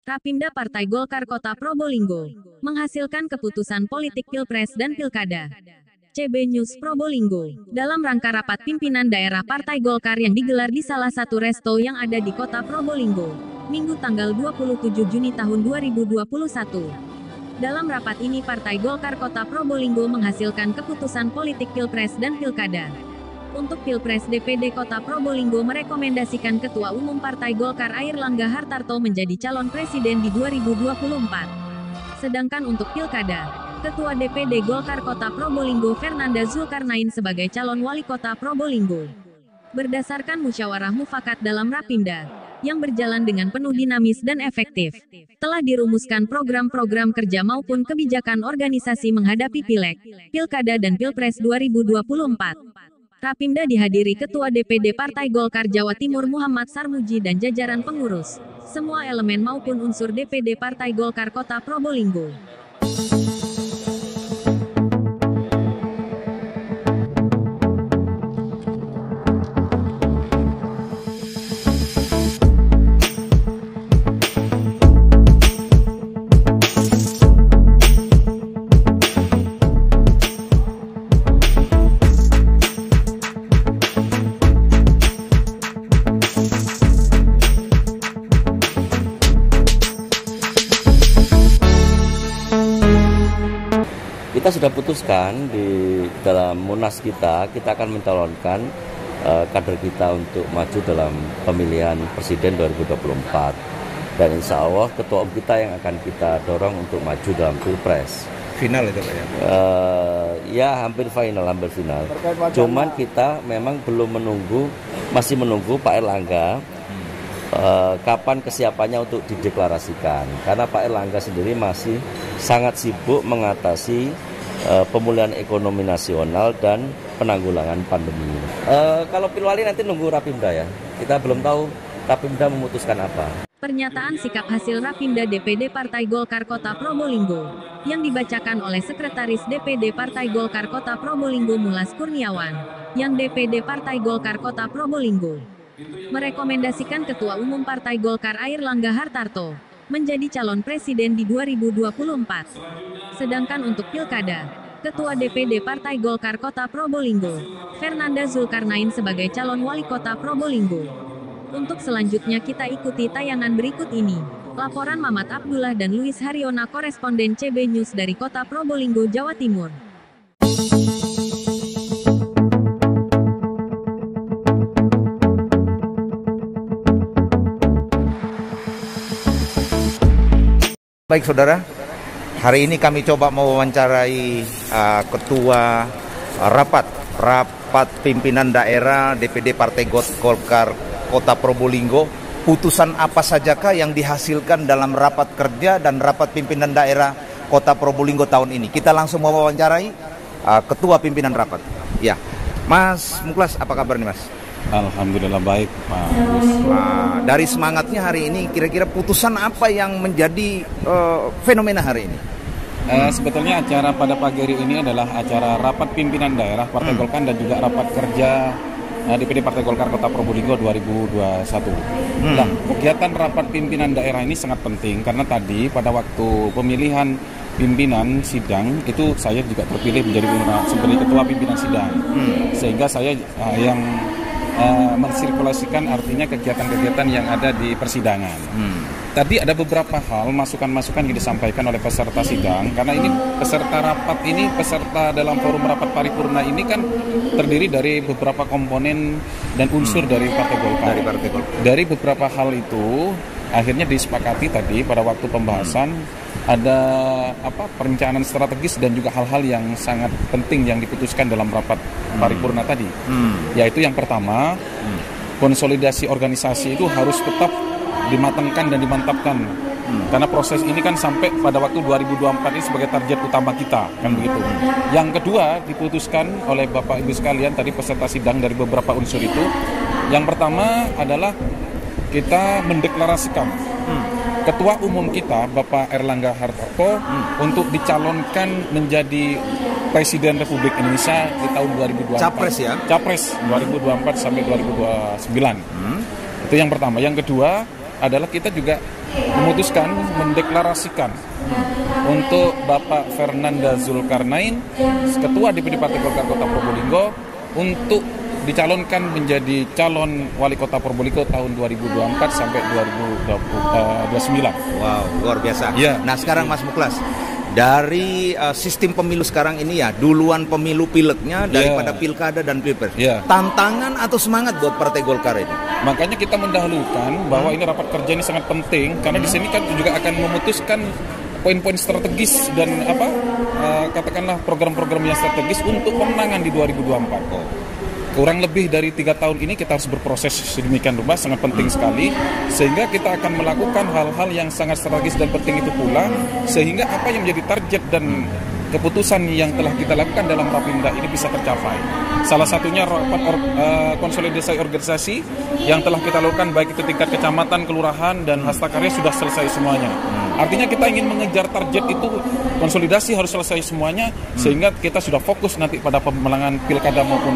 Rapimda Partai Golkar Kota Probolinggo menghasilkan keputusan politik Pilpres dan Pilkada. CB News Probolinggo, dalam rangka rapat pimpinan daerah Partai Golkar yang digelar di salah satu resto yang ada di Kota Probolinggo, Minggu tanggal 27 Juni tahun 2021. Dalam rapat ini Partai Golkar Kota Probolinggo menghasilkan keputusan politik Pilpres dan Pilkada. Untuk Pilpres, DPD Kota Probolinggo merekomendasikan Ketua Umum Partai Golkar Airlangga Hartarto menjadi calon presiden di 2024. Sedangkan untuk Pilkada, Ketua DPD Golkar Kota Probolinggo Fernanda Zulkarnain sebagai calon wali kota Probolinggo. Berdasarkan musyawarah mufakat dalam Rapimda, yang berjalan dengan penuh dinamis dan efektif, telah dirumuskan program-program kerja maupun kebijakan organisasi menghadapi Pileg, Pilkada dan Pilpres 2024. Rapimda dihadiri Ketua DPD Partai Golkar Jawa Timur Muhammad Sarmuji dan jajaran pengurus, semua elemen maupun unsur DPD Partai Golkar Kota Probolinggo. Kita sudah putuskan di dalam Munas kita akan mencalonkan kader kita untuk maju dalam pemilihan presiden 2024. Dan insya Allah ketua umum kita yang akan kita dorong untuk maju dalam Pilpres. Final itu Pak ya? Ya hampir final. Cuman kita memang masih menunggu Pak Airlangga kapan kesiapannya untuk dideklarasikan. Karena Pak Airlangga sendiri masih sangat sibuk mengatasi pemulihan ekonomi nasional dan penanggulangan pandemi. Kalau Pilwali nanti nunggu Rapimda ya. Kita belum tahu Rapimda memutuskan apa. Pernyataan sikap hasil Rapimda DPD Partai Golkar Kota Probolinggo yang dibacakan oleh Sekretaris DPD Partai Golkar Kota Probolinggo Mulas Kurniawan, yang DPD Partai Golkar Kota Probolinggo merekomendasikan Ketua Umum Partai Golkar Airlangga Hartarto menjadi calon presiden di 2024. Sedangkan untuk Pilkada, Ketua DPD Partai Golkar Kota Probolinggo, Fernanda Zulkarnain sebagai calon wali kota Probolinggo. Untuk selanjutnya kita ikuti tayangan berikut ini. Laporan Mamat Abdullah dan Luis Haryona, koresponden CB News dari Kota Probolinggo, Jawa Timur. Baik saudara, hari ini kami coba mewawancarai ketua rapat pimpinan daerah DPD Partai Golkar Kota Probolinggo. Putusan apa sajakah yang dihasilkan dalam rapat kerja dan rapat pimpinan daerah Kota Probolinggo tahun ini? Kita langsung mewawancarai ketua pimpinan rapat. Ya, Mas Muklas, apa kabar nih Mas? Alhamdulillah baik, Pak. Dari semangatnya hari ini, kira-kira putusan apa yang menjadi fenomena hari ini? Sebetulnya acara pada pagi hari ini adalah acara rapat pimpinan daerah Partai Golkar dan juga rapat kerja DPD Partai Golkar Kota Probolinggo 2021. Nah, kegiatan rapat pimpinan daerah ini sangat penting karena tadi pada waktu pemilihan pimpinan sidang itu saya juga terpilih menjadi sebagai ketua pimpinan sidang. Sehingga saya yang mensirkulasikan artinya kegiatan-kegiatan yang ada di persidangan. Tadi ada beberapa hal masukan-masukan yang disampaikan oleh peserta sidang karena ini peserta dalam forum rapat paripurna ini kan terdiri dari beberapa komponen dan unsur dari Partai Golkar. Dari beberapa hal itu akhirnya disepakati tadi pada waktu pembahasan ada perencanaan strategis dan juga hal-hal yang sangat penting yang diputuskan dalam rapat paripurna tadi. Yaitu yang pertama, konsolidasi organisasi itu harus tetap dimatangkan dan dimantapkan. Karena proses ini kan sampai pada waktu 2024 ini sebagai target utama kita, kan begitu. Yang kedua diputuskan oleh Bapak Ibu sekalian tadi peserta sidang dari beberapa unsur itu. Yang pertama adalah kita mendeklarasikan Ketua Umum kita Bapak Airlangga Hartarto untuk dicalonkan menjadi Presiden Republik Indonesia di tahun 2024. Capres ya? Capres 2024 sampai 2029. Itu yang pertama. Yang kedua, adalah kita juga memutuskan mendeklarasikan untuk Bapak Fernanda Zulkarnain, Ketua DPD Partai Golkar Kota Probolinggo, untuk dicalonkan menjadi calon wali kota Probolinggo tahun 2024 sampai 2029. Wow, luar biasa. Ya. Nah sekarang Mas Muklas, dari sistem pemilu sekarang ini ya, duluan pemilu pileknya daripada pilkada dan pilpres. Ya. Tantangan atau semangat buat Partai Golkar ini? Makanya kita mendahulukan bahwa ini rapat kerja ini sangat penting, karena di sini kan juga akan memutuskan poin-poin strategis dan katakanlah program-program yang strategis untuk pemenangan di 2024. Kurang lebih dari 3 tahun ini kita harus berproses sedemikian rupa, sangat penting sekali, sehingga kita akan melakukan hal-hal yang sangat strategis dan penting itu pula, sehingga apa yang menjadi target dan keputusan yang telah kita lakukan dalam Rapimda ini bisa tercapai. Salah satunya rapat konsolidasi organisasi yang telah kita lakukan, baik itu tingkat kecamatan, kelurahan, dan hastakarya sudah selesai semuanya. Artinya kita ingin mengejar target itu, konsolidasi harus selesai semuanya, sehingga kita sudah fokus nanti pada pemenangan pilkada maupun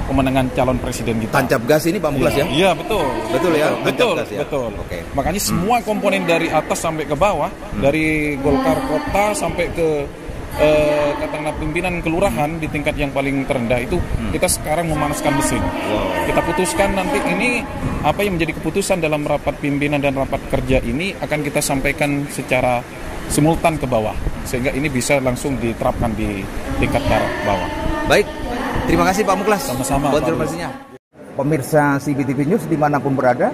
pemenangan calon presiden kita. Tancap gas ini Pak Muklas ya? Iya, betul. Betul ya? Betul, Tancap gas ya? betul. Oke. Makanya semua komponen dari atas sampai ke bawah, dari Golkar Kota sampai ke katakanlah pimpinan kelurahan di tingkat yang paling terendah itu, kita sekarang memanaskan mesin. Kita putuskan nanti ini apa yang menjadi keputusan dalam rapat pimpinan dan rapat kerja ini akan kita sampaikan secara simultan ke bawah, sehingga ini bisa langsung diterapkan di tingkat bawah. Baik, terima kasih Pak Muklas. Sama-sama, buat Pak informasinya. Pemirsa CBTV News dimanapun berada,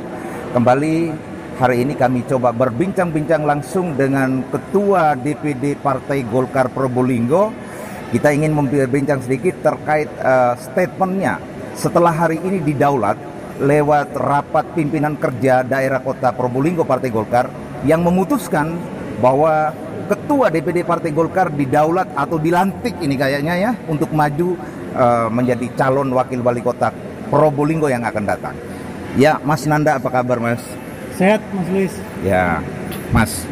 kembali hari ini kami coba berbincang-bincang langsung dengan Ketua DPD Partai Golkar Probolinggo. Kita ingin membincang sedikit terkait statementnya setelah hari ini didaulat lewat rapat pimpinan kerja daerah kota Probolinggo Partai Golkar yang memutuskan bahwa Ketua DPD Partai Golkar didaulat atau dilantik ini kayaknya ya untuk maju menjadi calon wakil wali kota Probolinggo yang akan datang. Ya, Mas Nanda, apa kabar Mas? Sehat Mas Luis. Ya, Mas,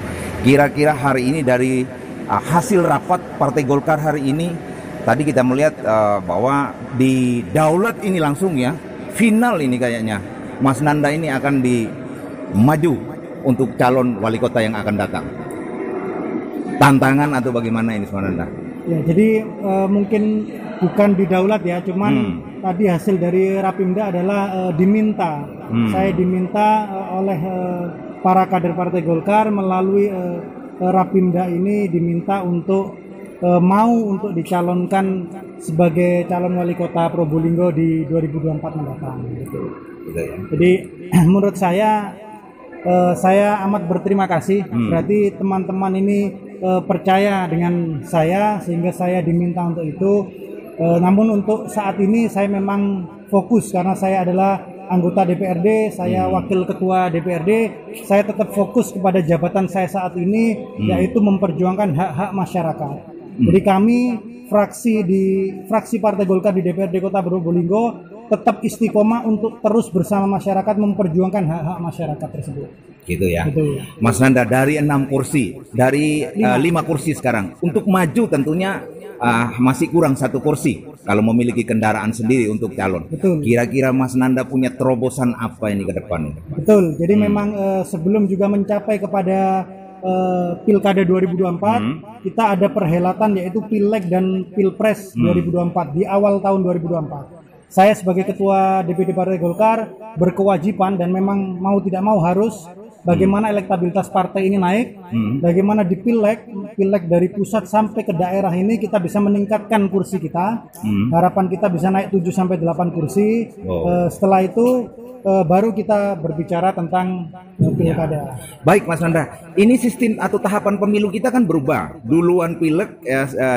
kira-kira hari ini dari hasil rapat Partai Golkar hari ini, tadi kita melihat bahwa di daulat ini langsung ya, final ini kayaknya Mas Nanda ini akan maju untuk calon wali kota yang akan datang. Tantangan atau bagaimana ini Mas Nanda? Ya, jadi mungkin bukan didaulat ya, cuman tadi hasil dari Rapimda adalah diminta. Saya diminta oleh para kader Partai Golkar melalui Rapimda ini diminta untuk mau untuk dicalonkan sebagai calon wali kota Probolinggo di 2024 mendatang. Gitu. Jadi menurut saya amat berterima kasih. Berarti teman-teman ini percaya dengan saya sehingga saya diminta untuk itu. Namun untuk saat ini saya memang fokus karena saya adalah anggota DPRD, saya wakil ketua DPRD, saya tetap fokus kepada jabatan saya saat ini, yaitu memperjuangkan hak-hak masyarakat. Jadi kami fraksi Partai Golkar di DPRD Kota Probolinggo tetap istiqomah untuk terus bersama masyarakat memperjuangkan hak-hak masyarakat tersebut. Gitu ya. Gitu. Mas Nanda, dari 6 kursi, dari 5 kursi sekarang, untuk maju tentunya masih kurang 1 kursi kalau memiliki kendaraan sendiri untuk calon. Betul. Kira-kira Mas Nanda punya terobosan apa ini ke depan? Betul. Jadi memang sebelum juga mencapai kepada Pilkada 2024, kita ada perhelatan yaitu Pileg dan Pilpres 2024 di awal tahun 2024. Saya sebagai Ketua DPD Partai Golkar berkewajiban dan memang mau tidak mau harus bagaimana elektabilitas partai ini naik, bagaimana di pileg dari pusat sampai ke daerah ini kita bisa meningkatkan kursi kita. Harapan kita bisa naik 7-8 kursi. Setelah itu baru kita berbicara tentang pilkada. Baik Mas Nanda, ini sistem atau tahapan pemilu kita kan berubah. Duluan pileg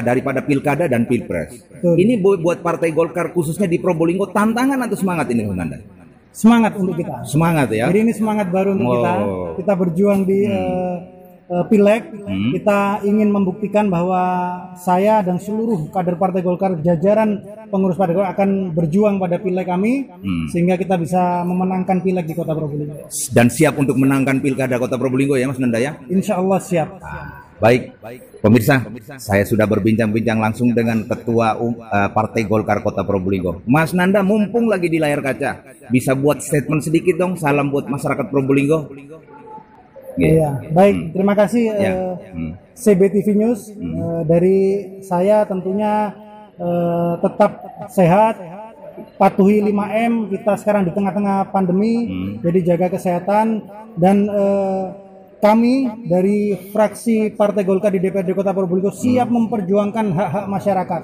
daripada pilkada dan pilpres. Betul. Ini buat Partai Golkar khususnya di Probolinggo tantangan atau semangat ini Mas Nanda? Semangat untuk kita. Semangat ya. Jadi ini semangat baru untuk kita. Kita berjuang di Pileg. Kita ingin membuktikan bahwa saya dan seluruh kader Partai Golkar, jajaran pengurus Partai Golkar akan berjuang pada Pileg kami sehingga kita bisa memenangkan Pileg di Kota Probolinggo. Dan siap untuk menangkan pilkada Kota Probolinggo ya Mas Nanda ya? Insya Allah siap. Baik, pemirsa, saya sudah berbincang-bincang langsung dengan Ketua Partai Golkar Kota Probolinggo. Mas Nanda, mumpung lagi di layar kaca, bisa buat statement sedikit dong, salam buat masyarakat Probolinggo. Iya, baik. Terima kasih CBTV News. Dari saya tentunya tetap sehat, patuhi 5M. Kita sekarang di tengah-tengah pandemi, jadi jaga kesehatan. Dan kami dari fraksi Partai Golkar di DPRD Kota Probolinggo siap memperjuangkan hak-hak masyarakat.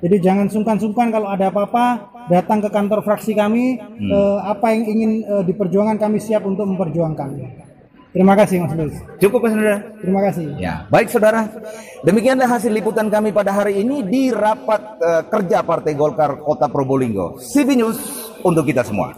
Jadi jangan sungkan-sungkan kalau ada apa-apa datang ke kantor fraksi kami. Apa yang ingin diperjuangkan kami siap untuk memperjuangkan. Terima kasih Mas Luis. Cukup ya saudara. Terima kasih. Ya, baik saudara. Demikianlah hasil liputan kami pada hari ini di rapat kerja Partai Golkar Kota Probolinggo. CB News untuk kita semua.